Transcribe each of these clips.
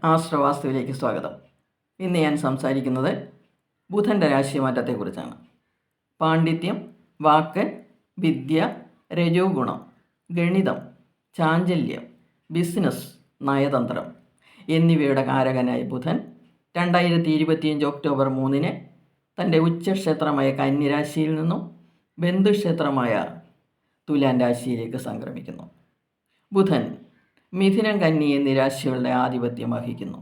ആശ്രവാസ്തുവിലേക്ക് സ്വാഗതം. ഇന്ന് ഞാൻ സംസാരിക്കുന്നത് ബുധൻ്റെ രാശിമാറ്റത്തെക്കുറിച്ചാണ്. പാണ്ഡിത്യം, വാക്ക്, വിദ്യ, രജോ ഗുണം, ഗണിതം, ചാഞ്ചല്യം, ബിസിനസ്, നയതന്ത്രം എന്നിവയുടെ കാരകനായ ബുധൻ 2025 ഒക്ടോബർ 3 തൻ്റെ ഉച്ചക്ഷേത്രമായ കന്യരാശിയിൽ നിന്നും ബന്ധുക്ഷേത്രമായ തുലാൻ രാശിയിലേക്ക് സംക്രമിക്കുന്നു. ബുധൻ മിഥുനം, കന്നി എന്നീ രാശികളുടെ ആധിപത്യം വഹിക്കുന്നു.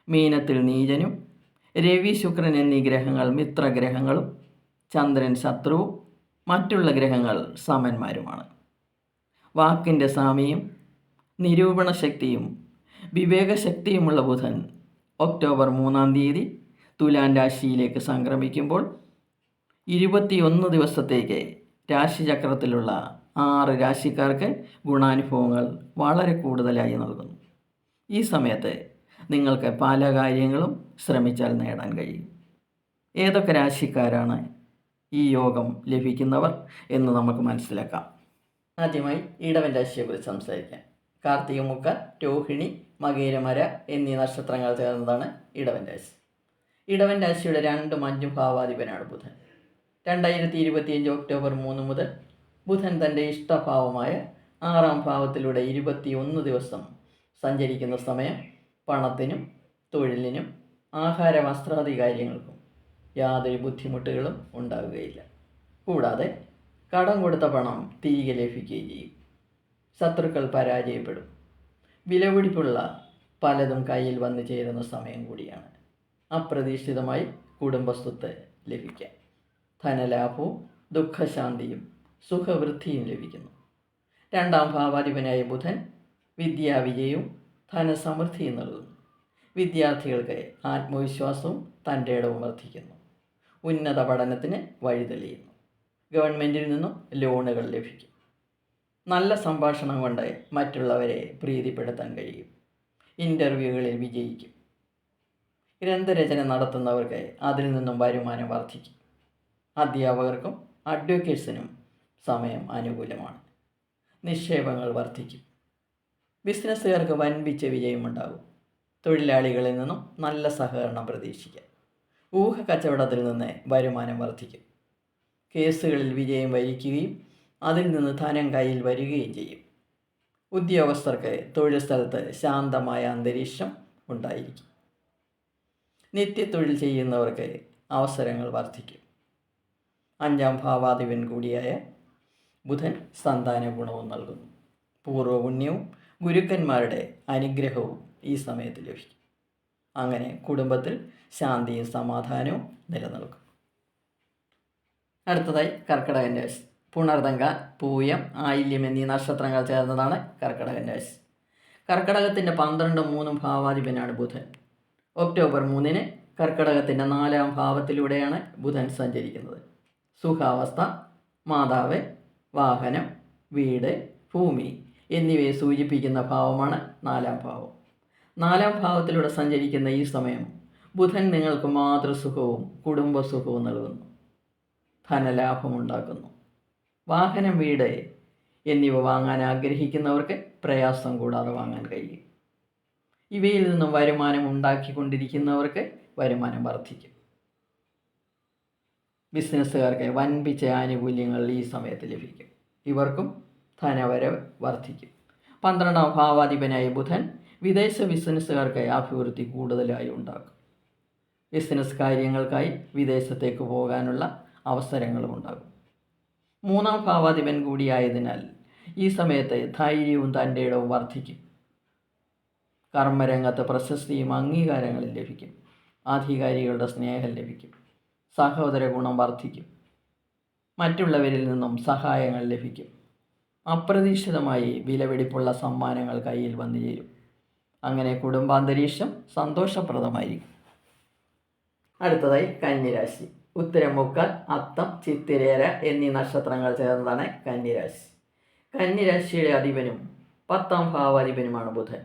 മീനത്തിൽ നീചനും, രവി, ശുക്രൻ എന്നീ ഗ്രഹങ്ങൾ മിത്രഗ്രഹങ്ങളും, ചന്ദ്രൻ ശത്രുവും, മറ്റുള്ള ഗ്രഹങ്ങൾ സമന്മാരുമാണ്. വാക്കിൻ്റെ സാമ്യം, നിരൂപണ ശക്തിയും വിവേകശക്തിയുമുള്ള ബുധൻ ഒക്ടോബർ 3 തുലാൻ രാശിയിലേക്ക് സംക്രമിക്കുമ്പോൾ 21 ദിവസത്തേക്ക് രാശിചക്രത്തിലുള്ള 6 രാശിക്കാർക്ക് ഗുണാനുഭവങ്ങൾ വളരെ കൂടുതലായി നൽകുന്നു. ഈ സമയത്ത് നിങ്ങൾക്ക് പല കാര്യങ്ങളും ശ്രമിച്ചാൽ നേടാൻ കഴിയും. ഏതൊക്കെ രാശിക്കാരാണ് ഈ യോഗം ലഭിക്കുന്നവർ എന്ന് നമുക്ക് മനസ്സിലാക്കാം. ആദ്യമായി ഇടവൻ രാശിയെക്കുറിച്ച് സംസാരിക്കാം. കാർത്തിക മുക്ക, രോഹിണി, മകേരമര എന്നീ നക്ഷത്രങ്ങൾ ചേർന്നതാണ് ഇടവൻ രാശി. ഇടവൻ രാശിയുടെ 2 5 ഭാവാധിപനാണ് ബുധൻ. 2025 ഒക്ടോബർ 3 മുതൽ ബുധൻ തൻ്റെ ഇഷ്ടഭാവമായ 6-ാം ഭാവത്തിലൂടെ 21 ദിവസം സഞ്ചരിക്കുന്ന സമയം പണത്തിനും തൊഴിലിനും ആഹാര വസ്ത്രാദി കാര്യങ്ങൾക്കും യാതൊരു ബുദ്ധിമുട്ടുകളും ഉണ്ടാവുകയില്ല. കൂടാതെ കടം കൊടുത്ത പണം തിരികെ ലഭിക്കുകയും ചെയ്യും. ശത്രുക്കൾ പരാജയപ്പെടും. വിലപിടിപ്പുള്ള പലതും കയ്യിൽ വന്നു ചേരുന്ന സമയം കൂടിയാണ്. അപ്രതീക്ഷിതമായി കുടുംബസ്വത്ത് ലഭിക്കാം. ധനലാഭവും ദുഃഖശാന്തിയും സുഖവൃദ്ധിയും ലഭിക്കുന്നു. 2-ാം ഭാവാധിപനായ ബുധൻ വിദ്യാവിജയവും ധനസമൃദ്ധിയും നൽകുന്നു. വിദ്യാർത്ഥികൾക്ക് ആത്മവിശ്വാസവും തൻ്റെ ഇടവും വർദ്ധിക്കുന്നു. ഉന്നത പഠനത്തിന് വഴിതെളിയുന്നു. ഗവൺമെൻറ്റിൽ നിന്നും ലോണുകൾ ലഭിക്കും. നല്ല സംഭാഷണം കൊണ്ട് മറ്റുള്ളവരെ പ്രീതിപ്പെടുത്താൻ കഴിയും. ഇൻ്റർവ്യൂകളിൽ വിജയിക്കും. ഗ്രന്ഥരചന നടത്തുന്നവർക്ക് അതിൽ നിന്നും വരുമാനം വർദ്ധിക്കും. അധ്യാപകർക്കും അഡ്വക്കേറ്റ്സിനും സമയം അനുകൂലമാണ്. നിക്ഷേപങ്ങൾ വർദ്ധിക്കും. ബിസിനസ്സുകാർക്ക് വൻപിച്ച വിജയമുണ്ടാകും. തൊഴിലാളികളിൽ നിന്നും നല്ല സഹകരണം പ്രതീക്ഷിക്കാം. ഊഹക്കച്ചവടത്തിൽ നിന്ന് വരുമാനം വർദ്ധിക്കും. കേസുകളിൽ വിജയം വരിക്കുകയും അതിൽ നിന്ന് ധനം കയ്യിൽ വരികയും ചെയ്യും. ഉദ്യോഗസ്ഥർക്ക് തൊഴിൽ സ്ഥലത്ത് ശാന്തമായ അന്തരീക്ഷം ഉണ്ടായിരിക്കും. നിത്യത്തൊഴിൽ ചെയ്യുന്നവർക്ക് അവസരങ്ങൾ വർദ്ധിക്കും. 5-ാം ഭാവാധിപൻ കൂടിയായ ബുധൻ സന്താന ഗുണവും നൽകുന്നു. പൂർവ്വപുണ്യവും ഗുരുക്കന്മാരുടെ അനുഗ്രഹവും ഈ സമയത്ത് ലഭിക്കും. അങ്ങനെ കുടുംബത്തിൽ ശാന്തിയും സമാധാനവും നിലനിൽക്കും. അടുത്തതായി കർക്കിടകൻ രാശി. പുണർതങ്ക, പൂയം, ആയില്യം എന്നീ നക്ഷത്രങ്ങൾ ചേർന്നതാണ് കർക്കിടകൻ രാശി. കർക്കിടകത്തിൻ്റെ 12, 3 ഭാവാധിപനാണ് ബുധൻ. ഒക്ടോബർ 3 കർക്കിടകത്തിൻ്റെ 4-ാം ഭാവത്തിലൂടെയാണ് ബുധൻ സഞ്ചരിക്കുന്നത്. സുഖാവസ്ഥ, മാതാവ്, വാഹനം, വീട്, ഭൂമി എന്നിവയെ സൂചിപ്പിക്കുന്ന ഭാവമാണ് 4-ാം ഭാവം. 4-ാം ഭാവത്തിലൂടെ സഞ്ചരിക്കുന്ന ഈ സമയം ബുധൻ നിങ്ങൾക്ക് മാതൃസുഖവും കുടുംബസുഖവും നൽകുന്നു. ധനലാഭമുണ്ടാക്കുന്നു. വാഹനം, വീട് എന്നിവ വാങ്ങാൻ ആഗ്രഹിക്കുന്നവർക്ക് പ്രയാസം കൂടാതെ വാങ്ങാൻ കഴിയും. ഇവയിൽ നിന്നും വരുമാനം ഉണ്ടാക്കിക്കൊണ്ടിരിക്കുന്നവർക്ക് വരുമാനം വർദ്ധിക്കും. ബിസിനസ്സുകാർക്ക് വൻപിച്ച ആനുകൂല്യങ്ങൾ ഈ സമയത്ത് ലഭിക്കും. ഇവർക്കും ധനവരവ് വർദ്ധിക്കും. 12-ാം ഭാവാധിപനായ ബുധൻ വിദേശ ബിസിനസ്സുകാർക്ക് അഭിവൃദ്ധി കൂടുതലായി ഉണ്ടാക്കും. ബിസിനസ് കാര്യങ്ങൾക്കായി വിദേശത്തേക്ക് പോകാനുള്ള അവസരങ്ങളും ഉണ്ടാകും. 3-ാം ഭാവാധിപൻ കൂടിയായതിനാൽ ഈ സമയത്ത് ധൈര്യവും തൻ്റെ ഇടവും വർദ്ധിക്കും. കർമ്മരംഗത്ത് പ്രശസ്തിയും അംഗീകാരങ്ങളും ലഭിക്കും. അധികാരികളുടെ സ്നേഹം ലഭിക്കും. സഹോദര ഗുണം വർദ്ധിക്കും. മറ്റുള്ളവരിൽ നിന്നും സഹായങ്ങൾ ലഭിക്കും. അപ്രതീക്ഷിതമായി വിലപിടിപ്പുള്ള സമ്മാനങ്ങൾ കയ്യിൽ വന്നു ചേരും. അങ്ങനെ കുടുംബാന്തരീക്ഷം സന്തോഷപ്രദമായിരിക്കും. അടുത്തതായി കന്യരാശി. ഉത്തരമുക്കാൽ, അത്തം, ചിത്തിരേര എന്നീ നക്ഷത്രങ്ങൾ ചേർന്നതാണ് കന്യരാശി. കന്യരാശിയുടെ അധിപനും 10-ാം ഭാവാധിപനുമാണ് ബുധൻ.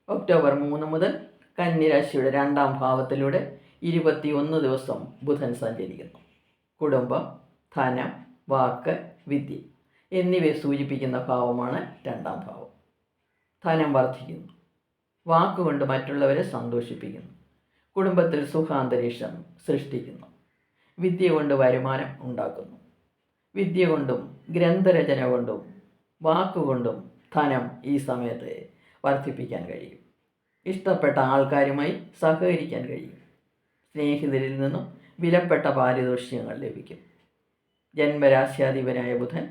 ഒക്ടോബർ 3 മുതൽ കന്യരാശിയുടെ 2-ാം ഭാവത്തിലൂടെ 21 ദിവസം ബുധൻ സഞ്ചരിക്കുന്നു. കുടുംബം, ധനം, വാക്ക്, വിദ്യ എന്നിവയെ സൂചിപ്പിക്കുന്ന ഭാവമാണ് 2-ാം ഭാവം. ധനം വർദ്ധിക്കുന്നു. വാക്കുകൊണ്ട് മറ്റുള്ളവരെ സന്തോഷിപ്പിക്കുന്നു. കുടുംബത്തിൽ സുഖാന്തരീക്ഷം സൃഷ്ടിക്കുന്നു. വിദ്യ കൊണ്ട് വരുമാനം ഉണ്ടാക്കുന്നു. വിദ്യ കൊണ്ടും ഗ്രന്ഥരചന കൊണ്ടും വാക്കുകൊണ്ടും ധനം ഈ സമയത്ത് വർദ്ധിപ്പിക്കാൻ കഴിയും. ഇഷ്ടപ്പെട്ട ആൾക്കാരുമായി സഹകരിക്കാൻ കഴിയും. സ്നേഹിതരിൽ നിന്നും വിലപ്പെട്ട പാരിതോഷികങ്ങൾ ലഭിക്കും. ജന്മരാശ്യാധിപനായ ബുധൻ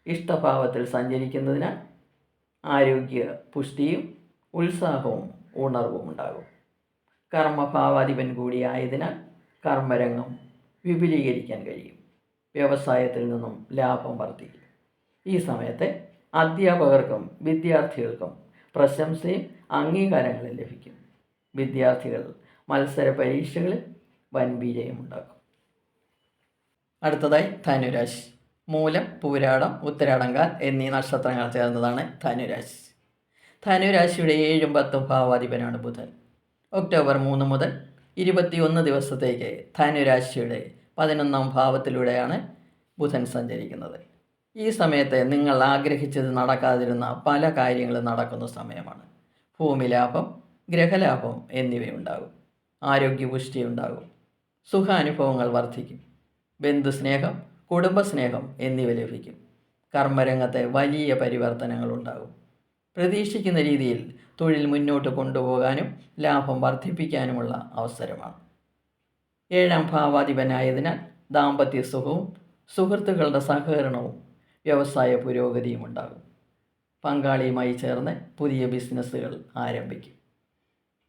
ഇഷ്ടഭാവത്തിൽ സഞ്ചരിക്കുന്നതിനാൽ ആരോഗ്യ പുഷ്ടിയും ഉത്സാഹവും ഉണർവും ഉണ്ടാകും. കർമ്മഭാവാധിപൻ കൂടിയായതിനാൽ കർമ്മരംഗം വിപുലീകരിക്കാൻ കഴിയും. വ്യവസായത്തിൽ നിന്നും ലാഭം വർദ്ധിക്കും. ഈ സമയത്ത് അധ്യാപകർക്കും വിദ്യാർത്ഥികൾക്കും പ്രശംസയും അംഗീകാരങ്ങളും ലഭിക്കും. വിദ്യാർത്ഥികൾ മത്സര പരീക്ഷകളിൽ വൻ വിജയമുണ്ടാക്കും. അടുത്തതായി ധനുരാശി. മൂലം, പൂരാടം, ഉത്തരാടങ്കാൽ എന്നീ നക്ഷത്രങ്ങൾ ചേർന്നതാണ് ധനുരാശി. ധനുരാശിയുടെ 7ഉം 10ഉം ഭാവാധിപനാണ് ബുധൻ. ഒക്ടോബർ 3 മുതൽ 21 ദിവസത്തേക്ക് ധനുരാശിയുടെ 11ാം ഭാവത്തിലൂടെയാണ് ബുധൻ സഞ്ചരിക്കുന്നത്. ഈ സമയത്ത് നിങ്ങൾ ആഗ്രഹിച്ചത് നടക്കാതിരുന്ന പല കാര്യങ്ങളും നടക്കുന്ന സമയമാണ്. ഭൂമി ലാഭം, ഗ്രഹലാഭം എന്നിവയുണ്ടാകും. ആരോഗ്യപുഷ്ടി ഉണ്ടാകും. സുഖാനുഭവങ്ങൾ വർദ്ധിക്കും. ബന്ധുസ്നേഹം, കുടുംബസ്നേഹം എന്നിവ ലഭിക്കും. കർമ്മരംഗത്തെ വലിയ പരിവർത്തനങ്ങൾ ഉണ്ടാകും. പ്രതീക്ഷിക്കുന്ന രീതിയിൽ തൊഴിൽ മുന്നോട്ട് കൊണ്ടുപോകാനും ലാഭം വർദ്ധിപ്പിക്കാനുമുള്ള അവസരമാണ്. 7ാം ഭാവാധിപനായതിനാൽ ദാമ്പത്യ സുഖവും സുഹൃത്തുക്കളുടെ സഹകരണവും വ്യവസായ പുരോഗതിയും ഉണ്ടാകും. പങ്കാളിയുമായി ചേർന്ന് പുതിയ ബിസിനസ്സുകൾ ആരംഭിക്കും.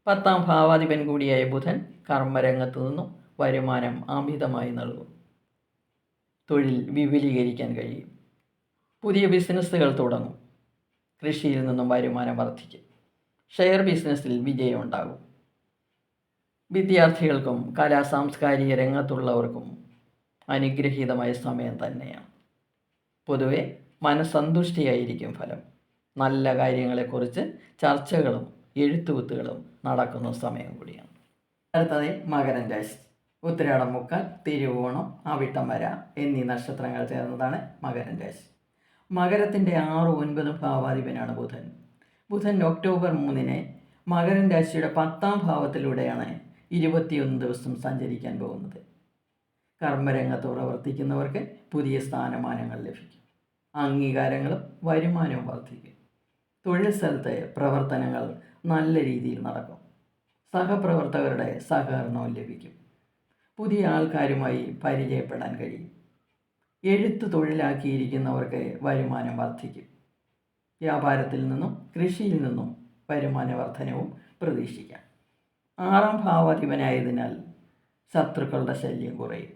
10ാം ഭാവാധിപൻ കൂടിയായ ബുധൻ കർമ്മരംഗത്തു നിന്നും വരുമാനം അമിതമായി നൽകും. തൊഴിൽ വിപുലീകരിക്കാൻ കഴിയും. പുതിയ ബിസിനസ്സുകൾ തുടങ്ങും. കൃഷിയിൽ നിന്നും വരുമാനം വർദ്ധിക്കും. ഷെയർ ബിസിനസ്സിൽ വിജയം ഉണ്ടാകും. വിദ്യാർത്ഥികൾക്കും സാംസ്കാരിക രംഗത്തുള്ളവർക്കും അനുഗ്രഹീതമായ സമയം തന്നെയാണ്. പൊതുവെ മനസ്സന്തുഷ്ടിയായിരിക്കും ഫലം. നല്ല കാര്യങ്ങളെക്കുറിച്ച് ചർച്ചകളും എഴുത്തുകുത്തുകളും നടക്കുന്ന സമയം കൂടിയാണ്. അടുത്തത് മകരം രാശി. ഉത്തരാടം, മുക്കാൽ, തിരുവോണം, അവിട്ടം, വര എന്നീ നക്ഷത്രങ്ങൾ ചേർന്നതാണ് മകരം രാശി. മകരത്തിൻ്റെ 6, 9 ഭാവാധിപനാണ് ബുധൻ. ബുധൻ ഒക്ടോബർ 3 മകരം രാശിയുടെ 10ാം ഭാവത്തിലൂടെയാണ് 21 ദിവസം സഞ്ചരിക്കാൻ പോകുന്നത്. കർമ്മരംഗത്ത് പ്രവർത്തിക്കുന്നവർക്ക് പുതിയ സ്ഥാനമാനങ്ങൾ ലഭിക്കും. അംഗീകാരങ്ങളും വരുമാനവും വർദ്ധിക്കും. തൊഴിൽ സ്ഥലത്തെ പ്രവർത്തനങ്ങൾ നല്ല രീതിയിൽ നടക്കും. സഹപ്രവർത്തകരുടെ സഹകരണവും ലഭിക്കും. പുതിയ ആൾക്കാരുമായി പരിചയപ്പെടാൻ കഴിയും. എഴുത്ത് തൊഴിലാക്കിയിരിക്കുന്നവർക്ക് വരുമാനം വർദ്ധിക്കും. വ്യാപാരത്തിൽ നിന്നും കൃഷിയിൽ നിന്നും വരുമാന വർധനവും പ്രതീക്ഷിക്കാം. 6ാം ഭാവാധിപനായതിനാൽ ശത്രുക്കളുടെ ശല്യം കുറയും.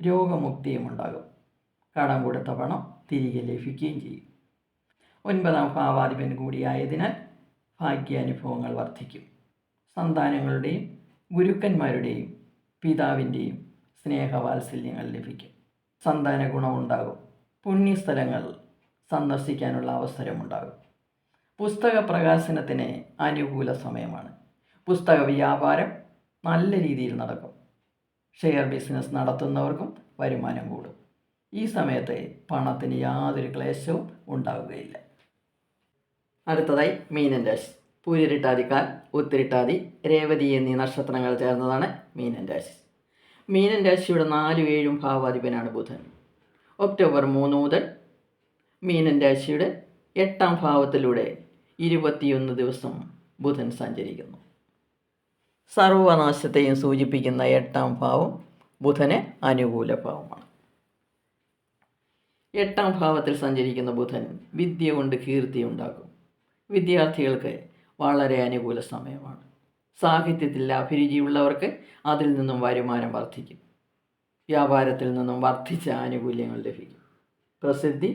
രോഗമുക്തിയും ഉണ്ടാകും. കടം കൊടുത്ത പണം തിരികെ ലഭിക്കുകയും ചെയ്യും. 9ാം ഭാവാധിപൻ കൂടിയായതിനാൽ ഭാഗ്യാനുഭവങ്ങൾ വർദ്ധിക്കും. സന്താനങ്ങളുടെയും ഗുരുക്കന്മാരുടെയും പിതാവിൻ്റെയും സ്നേഹവാത്സല്യങ്ങൾ ലഭിക്കും. സന്താന ഗുണമുണ്ടാകും. പുണ്യസ്ഥലങ്ങൾ സന്ദർശിക്കാനുള്ള അവസരമുണ്ടാകും. പുസ്തക പ്രകാശനത്തിന് അനുകൂല സമയമാണ്. പുസ്തക വ്യാപാരം നല്ല രീതിയിൽ നടക്കും. ഷെയർ ബിസിനസ് നടത്തുന്നവർക്കും വരുമാനം കൂടും. ഈ സമയത്ത് പണത്തിന് യാതൊരു ക്ലേശവും ഉണ്ടാവുകയില്ല. അടുത്തതായി മീനൻ രാശി. പൂരിട്ടാതിക്കാൽ, ഉത്തിരിട്ടാതി, രേവതി എന്നീ നക്ഷത്രങ്ങൾ ചേർന്നതാണ് മീനൻ രാശി. മീനൻ രാശിയുടെ 4, 7 ഭാവാധിപനാണ് ബുധൻ. ഒക്ടോബർ 3 മുതൽ മീനൻ രാശിയുടെ 8ാം ഭാവത്തിലൂടെ 21 ദിവസം ബുധൻ സഞ്ചരിക്കുന്നു. സർവനാശത്തെയും സൂചിപ്പിക്കുന്ന 8ാം ഭാവം ബുധന് അനുകൂല ഭാവമാണ്. 8ാം ഭാവത്തിൽ സഞ്ചരിക്കുന്ന ബുധൻ വിദ്യ കൊണ്ട് കീർത്തി ഉണ്ടാക്കും. വിദ്യാർത്ഥികൾക്ക് വളരെ അനുകൂല സമയമാണ്. സാഹിത്യത്തിൽ അഭിരുചിയുള്ളവർക്ക് അതിൽ നിന്നും വരുമാനം വർദ്ധിക്കും. വ്യാപാരത്തിൽ നിന്നും വർദ്ധിച്ച ആനുകൂല്യങ്ങൾ ലഭിക്കും. പ്രസിദ്ധി,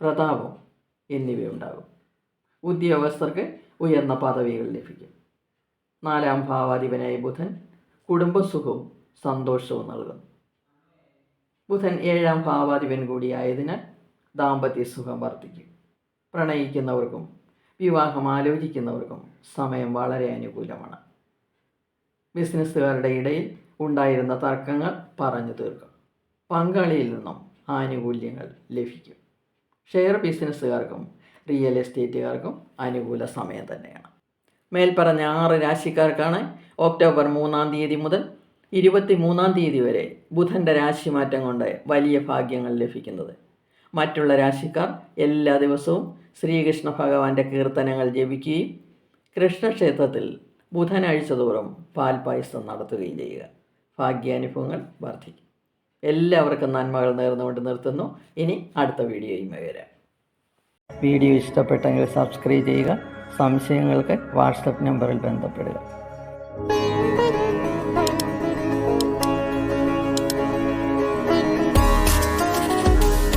പ്രതാപം എന്നിവയുണ്ടാകും. ഉദ്യോഗസ്ഥർക്ക് ഉയർന്ന പദവികൾ ലഭിക്കും. 4ാം ഭാവാധിപനായ ബുധൻ കുടുംബസുഖവും സന്തോഷവും നൽകുന്നു. ബുധൻ 7ാം ഭാവാധിപൻ കൂടിയായതിനാൽ ദാമ്പത്യ സുഖം വർദ്ധിക്കും. പ്രണയിക്കുന്നവർക്കും വിവാഹം ആലോചിക്കുന്നവർക്കും സമയം വളരെ അനുകൂലമാണ്. ബിസിനസ്സുകാരുടെ ഇടയിൽ ഉണ്ടായിരുന്ന തർക്കങ്ങൾ പറഞ്ഞു തീർക്കും. പങ്കാളിയിൽ നിന്നും ആനുകൂല്യങ്ങൾ ലഭിക്കും. ഷെയർ ബിസിനസ്സുകാർക്കും റിയൽ എസ്റ്റേറ്റുകാർക്കും അനുകൂല സമയം തന്നെയാണ്. മേൽപ്പറഞ്ഞ 6 രാശിക്കാർക്കാണ് ഒക്ടോബർ 3-ാം തീയതി മുതൽ 23-ാം തീയതി വരെ ബുധൻ്റെ രാശിമാറ്റം കൊണ്ട് വലിയ ഭാഗ്യങ്ങൾ ലഭിക്കുന്നത്. മറ്റുള്ള രാശിക്കാർ എല്ലാ ദിവസവും ശ്രീകൃഷ്ണ ഭഗവാന്റെ കീർത്തനങ്ങൾ ജപിക്കുകയും കൃഷ്ണക്ഷേത്രത്തിൽ ബുധനാഴ്ച തോറും പാൽപായസം നടത്തുകയും ചെയ്യുക. ഭാഗ്യാനുഭവങ്ങൾ വർദ്ധിക്കും. എല്ലാവർക്കും നന്മകൾ നേർന്നുകൊണ്ട് നിർത്തുന്നു. ഇനി അടുത്ത വീഡിയോയുമായി വരാം. വീഡിയോ ഇഷ്ടപ്പെട്ടെങ്കിൽ സബ്സ്ക്രൈബ് ചെയ്യുക. സംശയങ്ങൾക്ക് വാട്സപ്പ് നമ്പറിൽ ബന്ധപ്പെടുക.